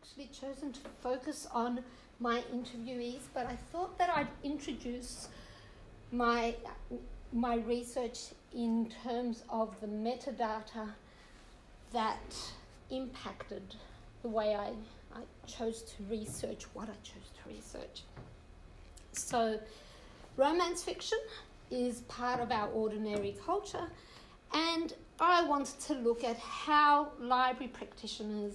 actually chosen to focus on my interviewees, but I thought that I'd introduce my research in terms of the metadata that impacted the way I chose to research what I chose to research. So romance fiction is part of our ordinary culture, and I wanted to look at how library practitioners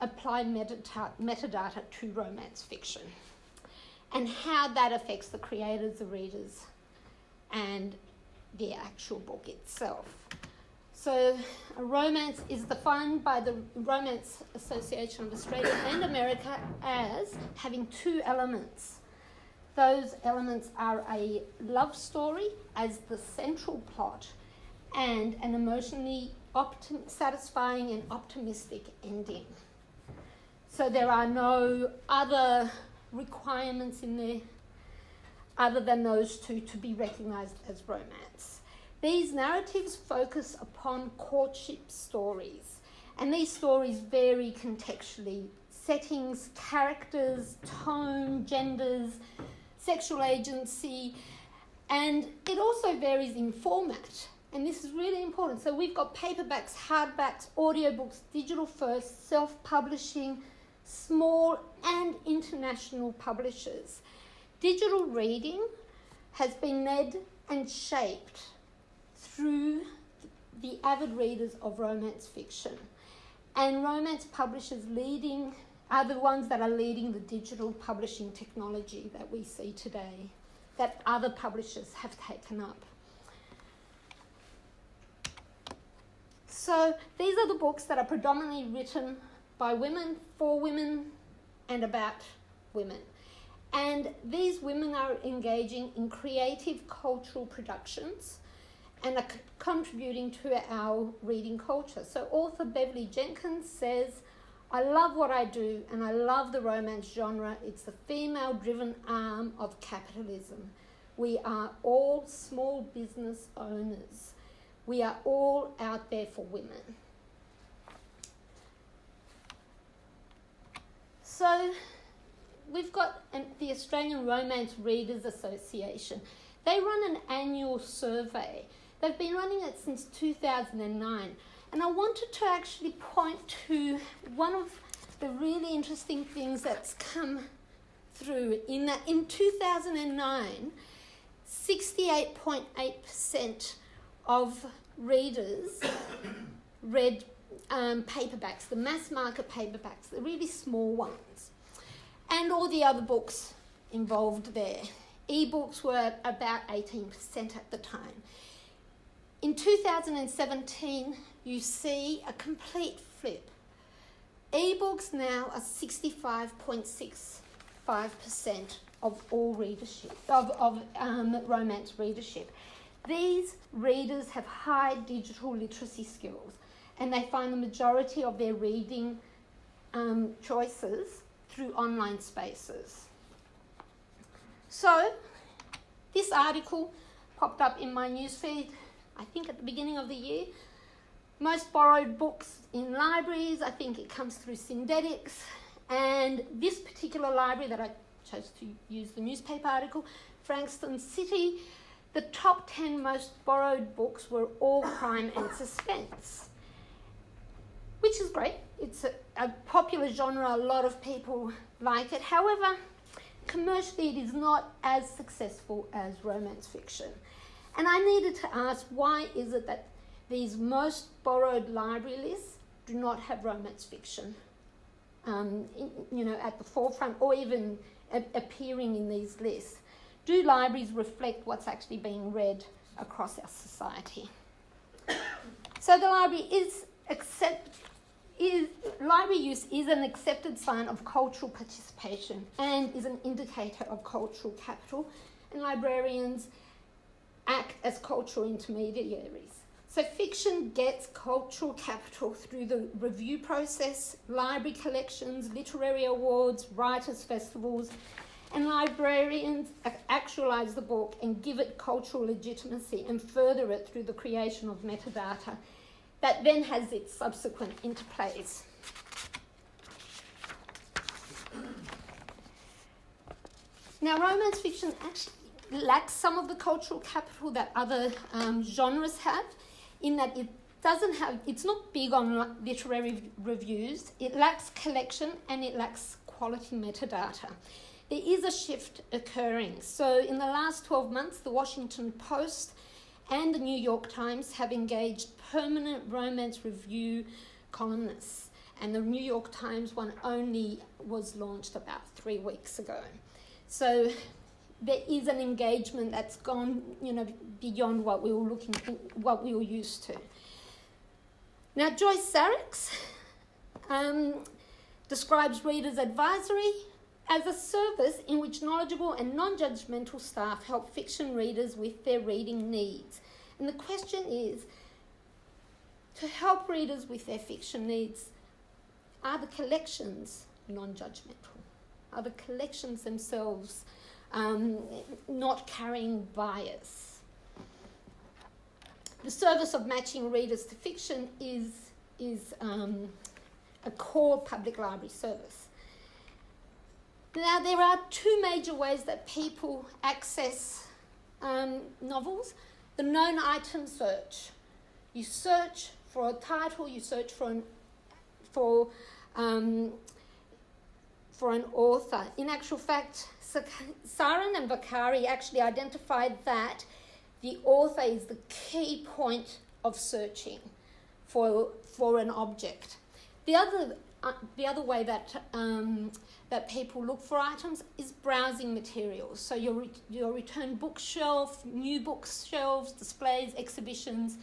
apply metadata to romance fiction and how that affects the creators, the readers, and the actual book itself. So a romance is defined by the Romance Association of Australia and America as having two elements. Those elements are a love story as the central plot and an emotionally satisfying and optimistic ending. So there are no other requirements in there other than those two to be recognised as romance. These narratives focus upon courtship stories, and these stories vary contextually. Settings, characters, tone, genders, sexual agency, and it also varies in format. And this is really important. So we've got paperbacks, hardbacks, audiobooks, digital first, self-publishing, small and international publishers. Digital reading has been led and shaped through the avid readers of romance fiction. And romance publishers are the ones that are leading the digital publishing technology that we see today, that other publishers have taken up. So these are the books that are predominantly written by women, for women, and about women. And these women are engaging in creative cultural productions and are contributing to our reading culture. So author Beverly Jenkins says, "I love what I do and I love the romance genre. It's the female-driven arm of capitalism. We are all small business owners. We are all out there for women." So we've got the Australian Romance Readers Association. They run an annual survey. They've been running it since 2009. And I wanted to actually point to one of the really interesting things that's come through in that in 2009, 68.8% of readers read paperbacks, the mass market paperbacks, the really small ones, and all the other books involved there. E-books were about 18% at the time. In 2017, you see a complete flip. E-books now are 65.65% of all readership, of romance readership. These readers have high digital literacy skills, and they find the majority of their reading choices through online spaces. So this article popped up in my newsfeed, I think at the beginning of the year. Most borrowed books in libraries, I think it comes through Syndetics. And this particular library that I chose to use the newspaper article, Frankston City, the top 10 most borrowed books were all crime and suspense, which is great. It's a popular genre, a lot of people like it. However, commercially it is not as successful as romance fiction. And I needed to ask, why is it that these most borrowed library lists do not have romance fiction at the forefront or even appearing in these lists? Do libraries reflect what's actually being read across our society? So the library library use is an accepted sign of cultural participation and is an indicator of cultural capital, and librarians act as cultural intermediaries. So fiction gets cultural capital through the review process, library collections, literary awards, writers' festivals, and librarians actualise the book and give it cultural legitimacy and further it through the creation of metadata that then has its subsequent interplays. Now, romance fiction actually lacks some of the cultural capital that other genres have, in that it's not big on literary reviews, it lacks collection, and it lacks quality metadata. There is a shift occurring. So in the last 12 months, the Washington Post and the New York Times have engaged permanent romance review columnists. And the New York Times one only was launched about 3 weeks ago. So there is an engagement that's gone, beyond what we were used to. Now, Joyce Sareks describes Reader's Advisory as a service in which knowledgeable and non-judgmental staff help fiction readers with their reading needs. And the question is, to help readers with their fiction needs, are the collections non-judgmental? Are the collections themselves not carrying bias? The service of matching readers to fiction is a core public library service. Now, there are two major ways that people access novels. The known item search. You search for a title, you search for an author. In actual fact, Sarin and Vakari actually identified that the author is the key point of searching for an object. The other way that people look for items is browsing materials. So your return bookshelf, new bookshelves, displays, exhibitions,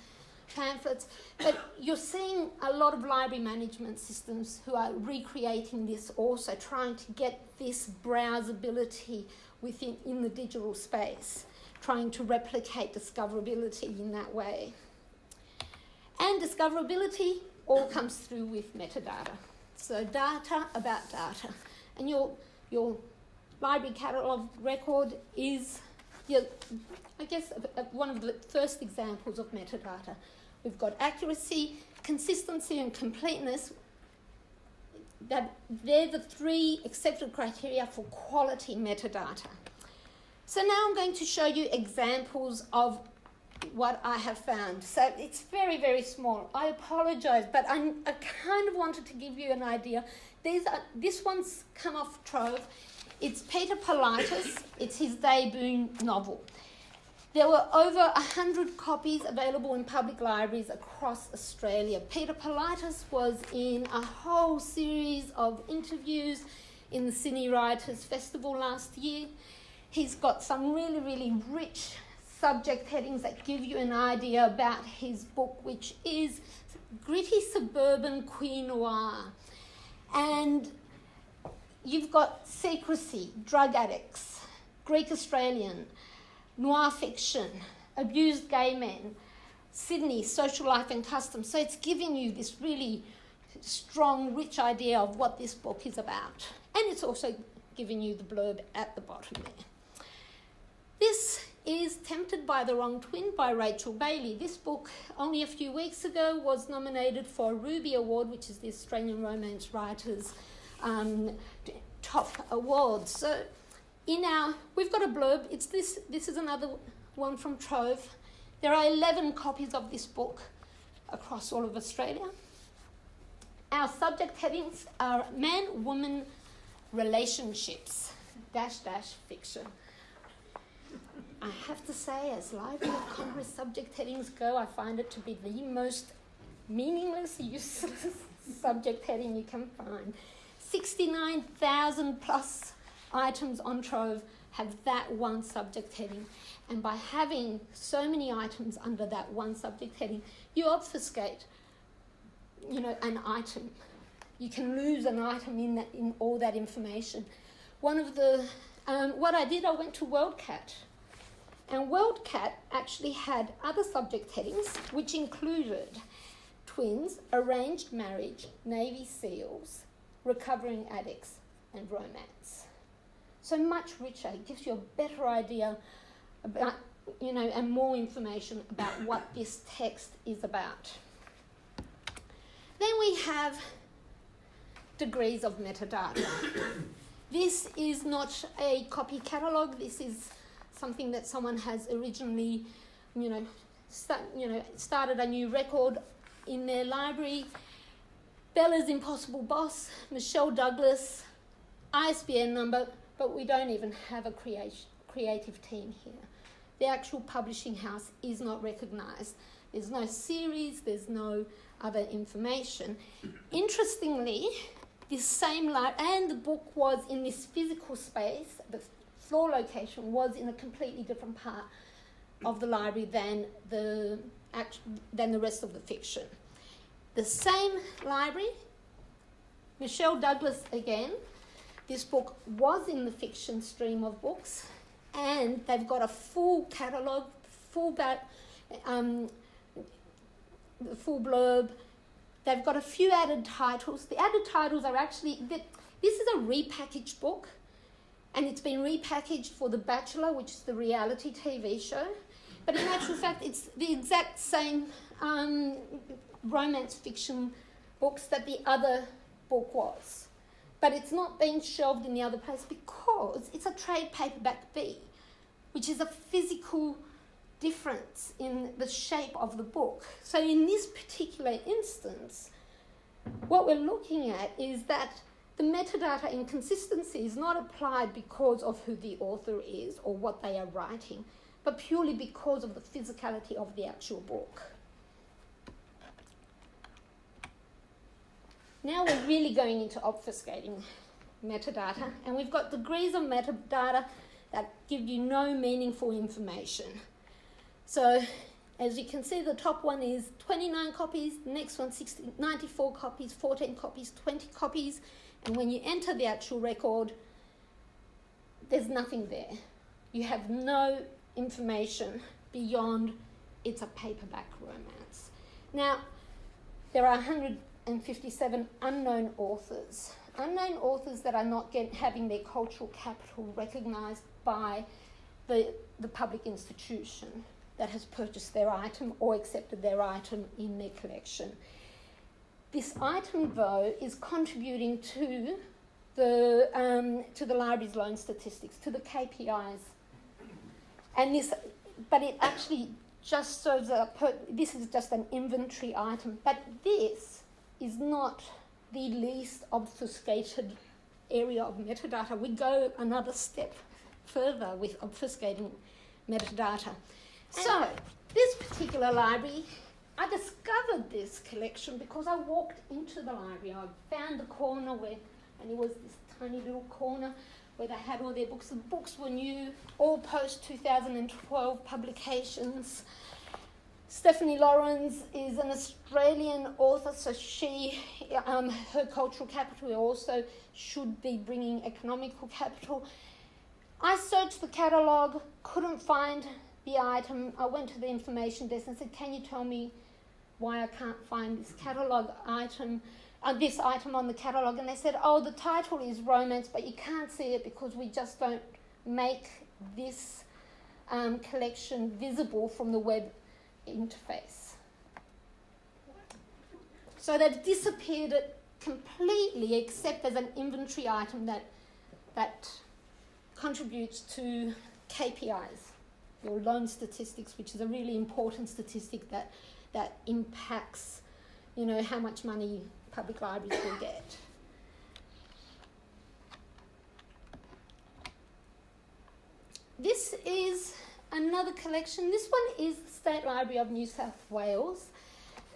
pamphlets. But you're seeing a lot of library management systems who are recreating this also, trying to get this browsability in the digital space, trying to replicate discoverability in that way. And discoverability all comes through with metadata. So data about data. And your library catalogue record is, one of the first examples of metadata. We've got accuracy, consistency, and completeness. They're the three accepted criteria for quality metadata. So now I'm going to show you examples of what I have found. So it's very, very small. I apologise, but I kind of wanted to give you an idea. This one's come off Trove. It's Peter Politis. It's his debut novel. There were over 100 copies available in public libraries across Australia. Peter Politis was in a whole series of interviews in the Sydney Writers' Festival last year. He's got some really, really rich subject headings that give you an idea about his book, which is gritty suburban queer noir. And you've got secrecy, drug addicts, Greek Australian, noir fiction, abused gay men, Sydney, social life and customs. So it's giving you this really strong, rich idea of what this book is about. And it's also giving you the blurb at the bottom there. This is Tempted by the Wrong Twin by Rachel Bailey. This book, only a few weeks ago, was nominated for a Ruby Award, which is the Australian Romance Writers' top award. So we've got a blurb. This is another one from Trove. There are 11 copies of this book across all of Australia. Our subject headings are man, woman, relationships, -- fiction. I have to say, as Library of Congress subject headings go, I find it to be the most meaningless, useless subject heading you can find. 69,000 plus items on Trove have that one subject heading. And by having so many items under that one subject heading, you obfuscate, an item. You can lose an item in all that information. What I did, I went to WorldCat. And WorldCat actually had other subject headings, which included twins, arranged marriage, Navy SEALs, recovering addicts, and romance. So much richer. It gives you a better idea about, and more information about what this text is about. Then we have degrees of metadata. This is not a copy catalogue. This is something that someone has originally, started a new record in their library. Bella's Impossible Boss, Michelle Douglas, ISBN number, but we don't even have a creative team here. The actual publishing house is not recognised. There's no series, there's no other information. Interestingly, this same and the book was in this physical space, the floor location was in a completely different part of the library than the rest of the fiction. The same library, Michelle Douglas again, this book was in the fiction stream of books, and they've got a full catalogue, full blurb. They've got a few added titles. The added titles are actually, this is a repackaged book, and it's been repackaged for The Bachelor, which is the reality TV show. But in actual fact, it's the exact same romance fiction books that the other book was. But it's not being shelved in the other place because it's a trade paperback B, which is a physical difference in the shape of the book. So in this particular instance, what we're looking at is that the metadata inconsistency is not applied because of who the author is or what they are writing, but purely because of the physicality of the actual book. Now we're really going into obfuscating metadata, and we've got degrees of metadata that give you no meaningful information. So, as you can see, the top one is 29 copies, the next one 94 copies, 14 copies, 20 copies, and when you enter the actual record, there's nothing there. You have no information beyond it's a paperback romance. Now, there are 157 unknown authors that are not having their cultural capital recognised by the public institution that has purchased their item or accepted their item in their collection. This item, though, is contributing to the library's loan statistics, to the KPIs. But it actually just serves this is just an inventory item, but this is not the least obfuscated area of metadata. We go another step further with obfuscating metadata. So, this particular library, I discovered this collection because I walked into the library. I found the corner and it was this tiny little corner where they had all their books. The books were new, all post-2012 publications. Stephanie Lawrence is an Australian author, so her cultural capital also should be bringing economical capital. I searched the catalogue, couldn't find the item. I went to the information desk and said, can you tell me why I can't find this catalogue item, this item on the catalogue? And they said, oh, the title is romance, but you can't see it because we just don't make this collection visible from the web interface. So they've disappeared it completely, except as an inventory item that contributes to KPIs, your loan statistics, which is a really important statistic that impacts, how much money public libraries will get. This is another collection. This one is the State Library of New South Wales,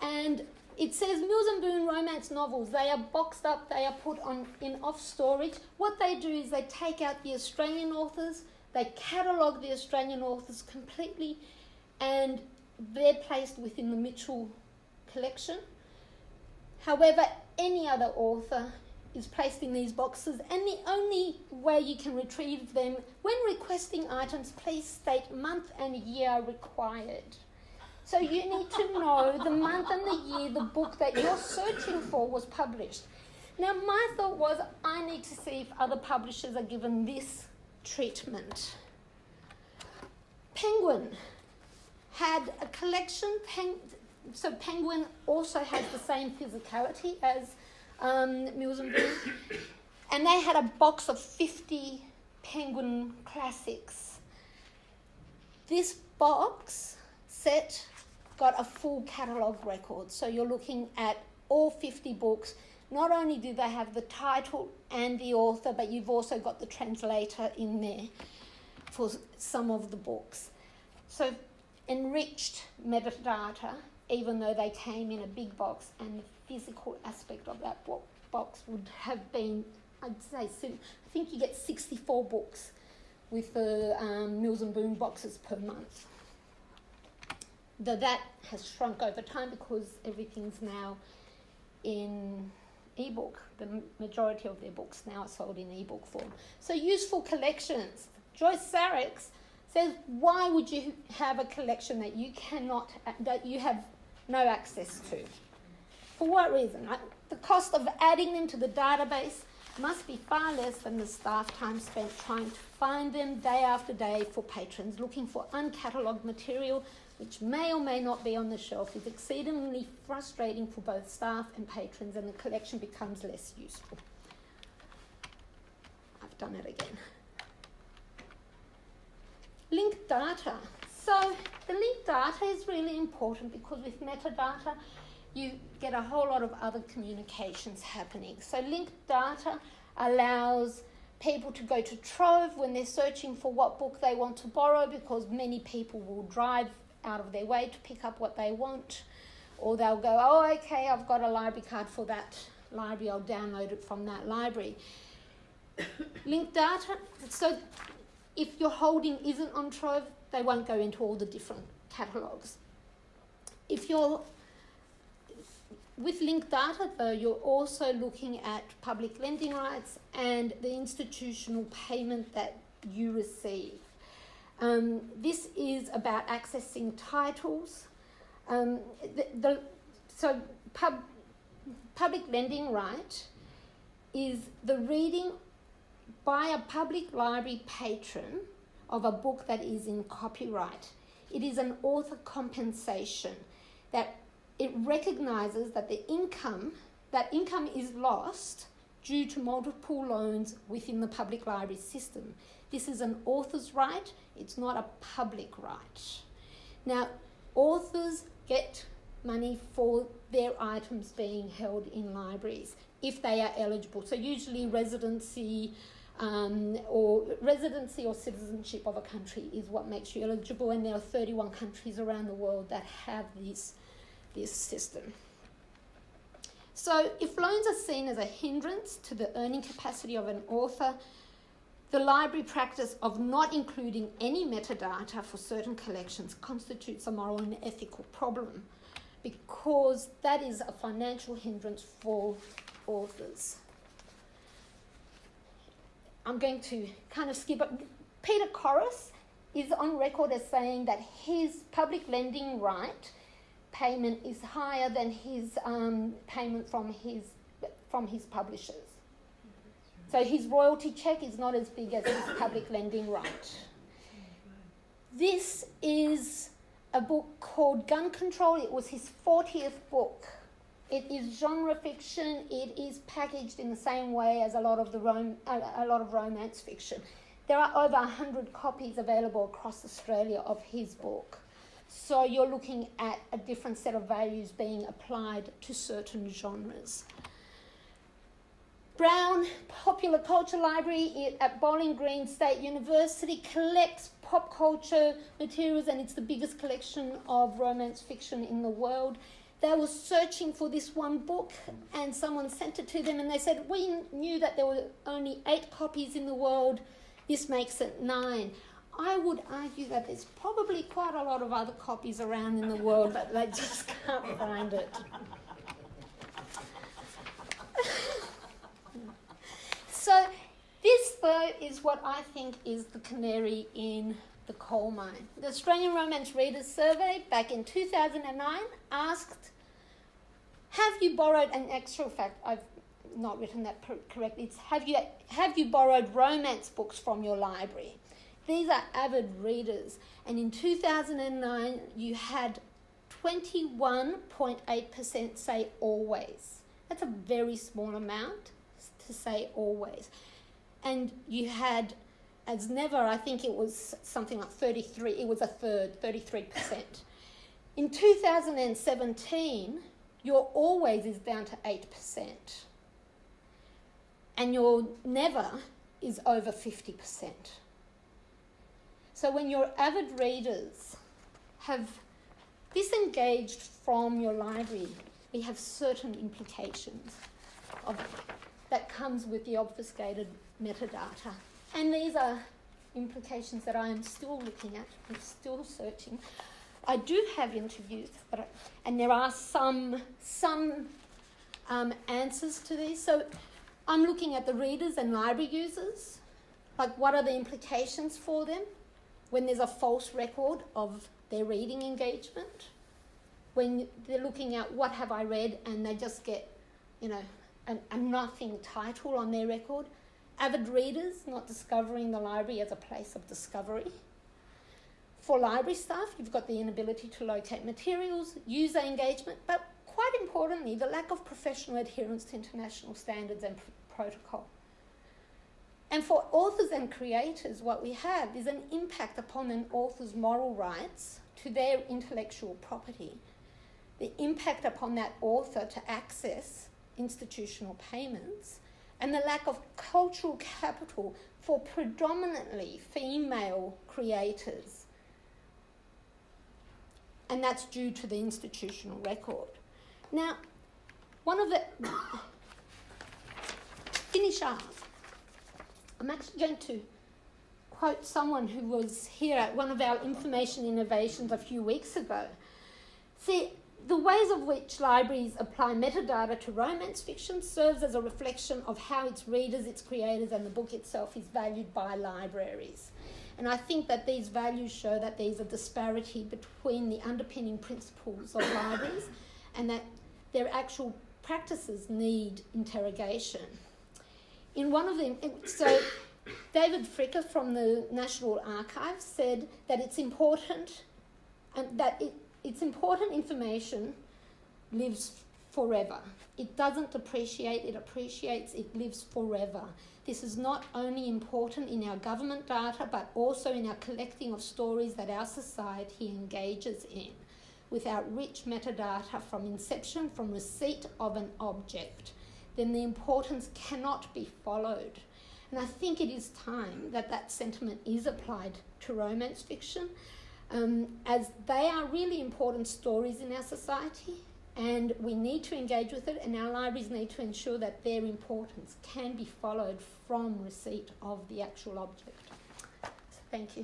and it says Mills and Boon romance novels. They are boxed up, they are put in off storage. What they do is they take out the Australian authors, they catalogue the Australian authors completely, and they're placed within the Mitchell collection. However, any other author is placed in these boxes, and the only way you can retrieve them, when requesting items, please state month and year required. So you need to know the month and the year the book that you're searching for was published. Now, my thought was, I need to see if other publishers are given this treatment. Penguin had a collection, so Penguin also has the same physicality as Mills and Boon, And they had a box of 50 Penguin classics. This box set got a full catalogue record. So you're looking at all 50 books. Not only do they have the title and the author, but you've also got the translator in there for some of the books. So enriched metadata, even though they came in a big box, and the physical aspect of that box would have been, I'd say, I think you get 64 books with the Mills and Boon boxes per month. Though that has shrunk over time because everything's now in ebook. The majority of their books now are sold in ebook form. So useful collections. Joyce Sarek says, why would you have a collection that you have no access to? For what reason? The cost of adding them to the database must be far less than the staff time spent trying to find them day after day for patrons looking for uncatalogued material which may or may not be on the shelf. Is exceedingly frustrating for both staff and patrons, and the collection becomes less useful. I've done it again. Linked data. So the linked data is really important because with metadata, you get a whole lot of other communications happening. So linked data allows people to go to Trove when they're searching for what book they want to borrow, because many people will drive out of their way to pick up what they want, or they'll go, oh, okay, I've got a library card for that library, I'll download it from that library. Linked data, so if your holding isn't on Trove, they won't go into all the different catalogues. If you're with linked data, though, you're also looking at public lending rights and the institutional payment that you receive. This is about accessing titles. Public lending right is the reading by a public library patron of a book that is in copyright. It is an author compensation that it recognises that the income is lost due to multiple loans within the public library system. This is an author's right, it's not a public right. Now, authors get money for their items being held in libraries if they are eligible. So usually residency or citizenship of a country is what makes you eligible, and there are 31 countries around the world that have this system. So if loans are seen as a hindrance to the earning capacity of an author, the library practice of not including any metadata for certain collections constitutes a moral and ethical problem, because that is a financial hindrance for authors. I'm going to kind of skip it. Peter Corris is on record as saying that his public lending right payment is higher than his payment from his publishers. So his royalty check is not as big as his public lending right. This is a book called Gun Control. It was his 40th book. It is genre fiction. It is packaged in the same way as a lot of romance fiction. There are over 100 copies available across Australia of his book. So you're looking at a different set of values being applied to certain genres. Brown Popular Culture Library at Bowling Green State University collects pop culture materials, and it's the biggest collection of romance fiction in the world. They were searching for this one book, and someone sent it to them, and they said, we knew that there were only 8 copies in the world. This makes it 9. I would argue that there's probably quite a lot of other copies around in the world, but they just can't find it. So this, though, is what I think is the canary in the coal mine. The Australian Romance Readers Survey back in 2009 asked, have you borrowed, an actual fact, I've not written that correctly, it's have you borrowed romance books from your library? These are avid readers, and in 2009 you had 21.8% say always. That's a very small amount. to say always. And you had, as never, I think it was something like 33, it was a third, 33%. In 2017, your always is down to 8%. And your never is over 50%. So when your avid readers have disengaged from your library, we have certain implications that comes with the obfuscated metadata. And these are implications that I am still looking at, I'm still searching. I do have interviews, and there are some answers to these. So I'm looking at the readers and library users, like what are the implications for them when there's a false record of their reading engagement, when they're looking at what have I read and they just get, a nothing title on their record. Avid readers not discovering the library as a place of discovery. For library staff, you've got the inability to locate materials, user engagement, but quite importantly, the lack of professional adherence to international standards and protocol. And for authors and creators, what we have is an impact upon an author's moral rights to their intellectual property, the impact upon that author to access institutional payments, and the lack of cultural capital for predominantly female creators. And that's due to the institutional record. Now, finish up. I'm actually going to quote someone who was here at one of our information innovations a few weeks ago. See, the ways of which libraries apply metadata to romance fiction serves as a reflection of how its readers, its creators, and the book itself is valued by libraries. And I think that these values show that there's a disparity between the underpinning principles of libraries and that their actual practices need interrogation. In one of them, so David Fricker from the National Archives said that it's important and that it's important information lives forever. It doesn't depreciate, it appreciates, it lives forever. This is not only important in our government data, but also in our collecting of stories that our society engages in, with our rich metadata from inception, from receipt of an object. Then the importance cannot be followed. And I think it is time that that sentiment is applied to romance fiction, as they are really important stories in our society, and we need to engage with it, and our libraries need to ensure that their importance can be followed from receipt of the actual object. So thank you.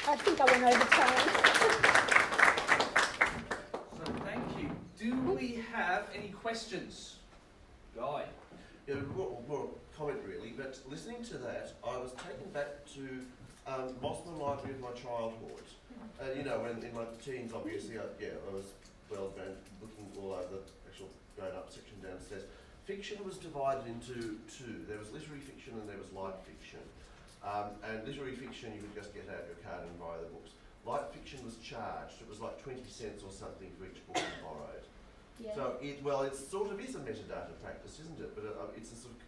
I think I went over time. So thank you. Do we have any questions? Guy. Yeah, more a comment really, but listening to that, I was taken back to Mossman Library of my childhood. And when in my teens, obviously, I was looking all over the actual grown-up section downstairs. Fiction was divided into two. There was literary fiction and there was light fiction. And literary fiction, you could just get out your card and buy the books. Light fiction was charged. It was like 20 cents or something for each book you borrowed. Yeah. So it sort of is a metadata practice, isn't it? But it's a sort of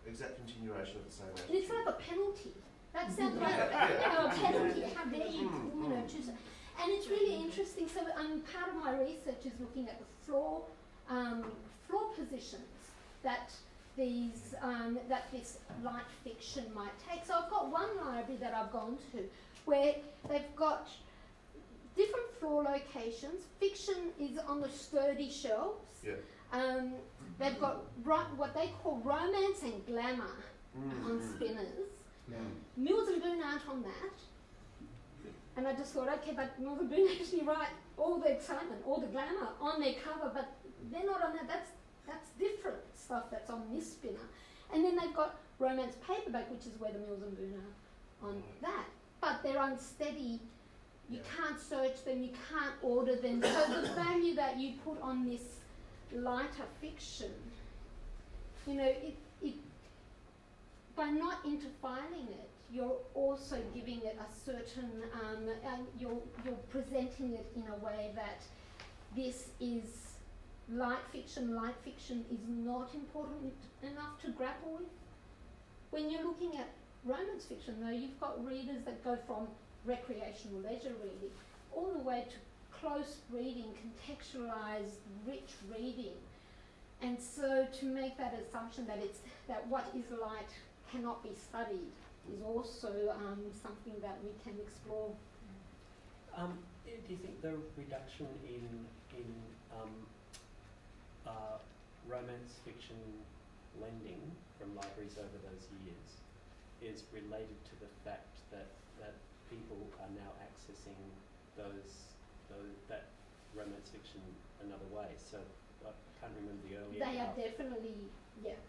exact continuation of the same attitude. And it's like a penalty. That sounds like a penalty. How dare you, choose it. And it's really interesting. So part of my research is looking at the floor positions that this light fiction might take. So I've got one library that I've gone to where they've got different floor locations. Fiction is on the sturdy shelves. Yeah. They've got what they call romance and glamour on spinners. Mills and Boon aren't on that. And I just thought, okay, but Mills and Boon actually write all the excitement, all the glamour on their cover, but they're not on that. That's different stuff that's on this spinner. And then they've got romance paperback, which is where the Mills and Boon are on that. But they're unsteady. You can't search them, you can't order them. So the value that you put on this lighter fiction, by not interfiling it, you're also giving it a certain, you're presenting it in a way that this is light fiction is not important enough to grapple with. When you're looking at romance fiction, though, you've got readers that go from recreational leisure reading all the way to close reading, contextualised, rich reading. And so to make that assumption that what is light cannot be studied is also something that we can explore. Do you think the reduction in romance fiction lending from libraries over those years is related to the fact that people are now accessing that romance fiction another way? So I can't remember the earlier. They are definitely, yeah.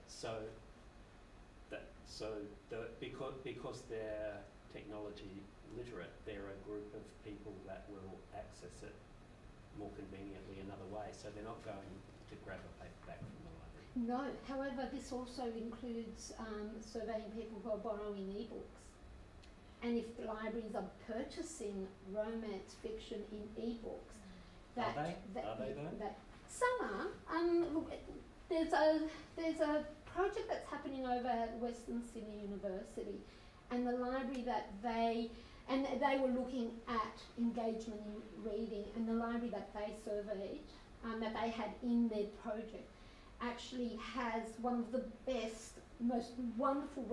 Because they're technology literate, they're a group of people that will access it more conveniently another way. So they're not going to grab a paperback from the library. No, however, this also includes surveying people who are borrowing ebooks. And if the libraries are purchasing romance fiction in ebooks, Are they though? Some are. Look, there's a project that's happening over at Western Sydney University, and the library that they were looking at engagement in reading, and the library that they surveyed, that they had in their project, actually has one of the best, most wonderful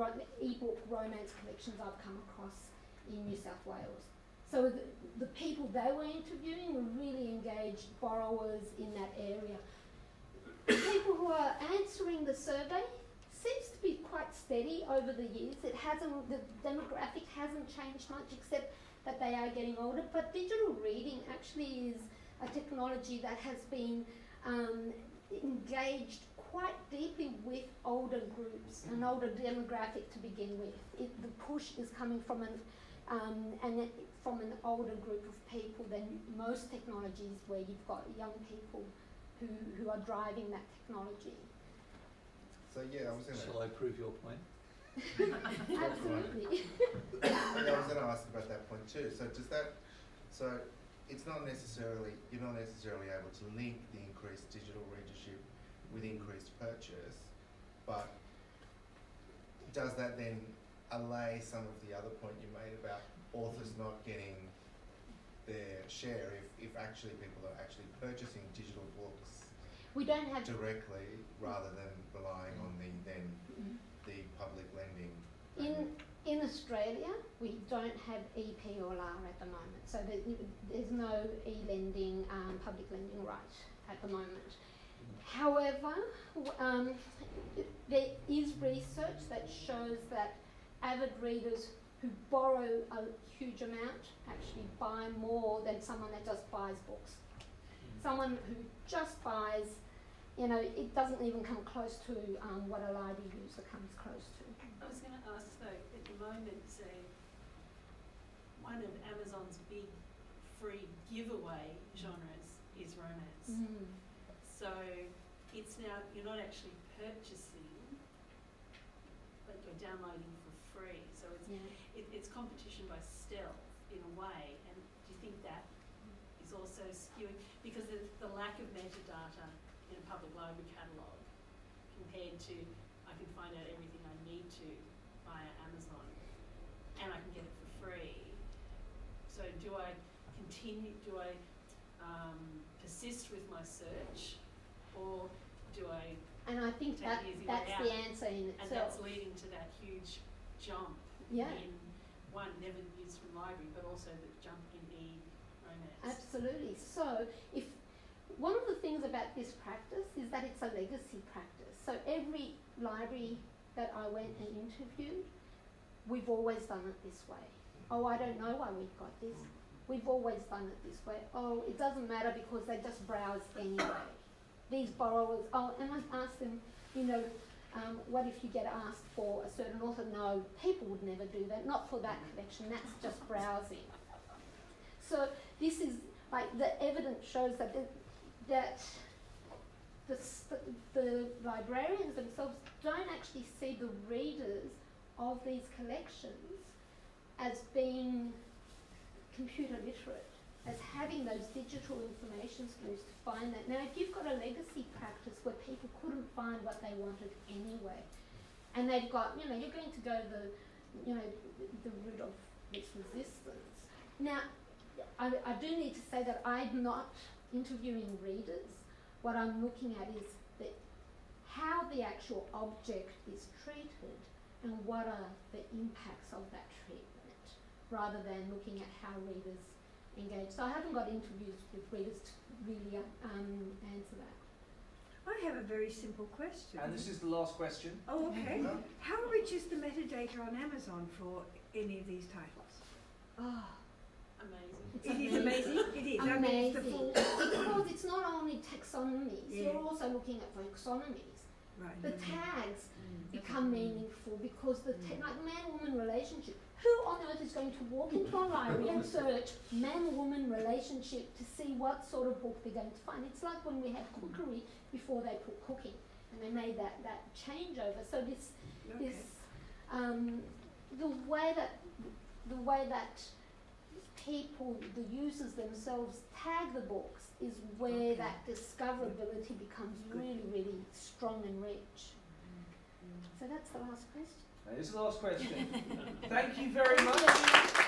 ebook romance collections I've come across in New South Wales. So the people they were interviewing were really engaged borrowers in that area. The people who are answering the survey seems to be quite steady over the years. The demographic hasn't changed much, except that they are getting older. But digital reading actually is a technology that has been engaged quite deeply with older groups, an older demographic to begin with. The push is coming from an older group of people than most technologies, where you've got young people who are driving that technology. So yeah, I was going to. Shall I prove your point? Absolutely. I was going to ask about that point too. So does that? So it's not necessarily, you're not necessarily able to link the increased digital readership with increased purchase, but does that then allay some of the other point you made about authors not getting their share if actually people are actually purchasing digital books We don't have directly rather than relying on the public lending? in Australia, we don't have EP or LAR at the moment, so there's no e-lending, public lending right at the moment. However, there is research that shows that avid readers who borrow a huge amount actually buy more than someone that just buys books. Someone who just buys, it doesn't even come close to what a library user comes close to. I was going to ask though, at the moment, one of Amazon's big free giveaway genres is romance. So it's now, you're not actually purchasing, but you're downloading for free. So it's competition by stealth in a way. And do you think that is also skewing? Because the lack of metadata in a public library catalogue compared to, I can find out everything I need to via Amazon and I can get it for free. So do I persist with my search, or do I? And I think that's the answer in itself. And that's leading to that huge jump in one, never used from library, but also the jump in e-romance. Absolutely. So one of the things about this practice is that it's a legacy practice. So every library that I went and interviewed, we've always done it this way. Oh, I don't know why we've got this. We've always done it this way. Oh, it doesn't matter because they just browse anyway. These borrowers, and I asked them, what if you get asked for a certain author? No, people would never do that. Not for that collection. That's just browsing. So this is like the evidence shows that the librarians themselves don't actually see the readers of these collections as being computer literate. as having those digital information skills to find that. Now, if you've got a legacy practice where people couldn't find what they wanted anyway, and they've got, you know, you're going to go the route of this resistance. Now, I do need to say that I'm not interviewing readers. What I'm looking at is how the actual object is treated and what are the impacts of that treatment, rather than looking at how readers engage. So I haven't got interviews with readers to really answer that. I have a very simple question. And this is the last question. Oh, okay. How rich is the metadata on Amazon for any of these titles? Oh, Amazing. It is amazing. It is. I mean, it's the amazing. full. Because it's not only taxonomies, Yeah. you're also looking at taxonomies. Right. The tags become meaningful because the like man-woman relationship. Who on earth is going to walk into a library and search man-woman relationship to see what sort of book they're going to find? It's like when we had cookery before they put cooking, and they made that changeover. So this the way that people, the users themselves, tag the books is where that discoverability becomes really, really strong and rich. So that's the last question. That is the last question. Thank you very much. Thank you.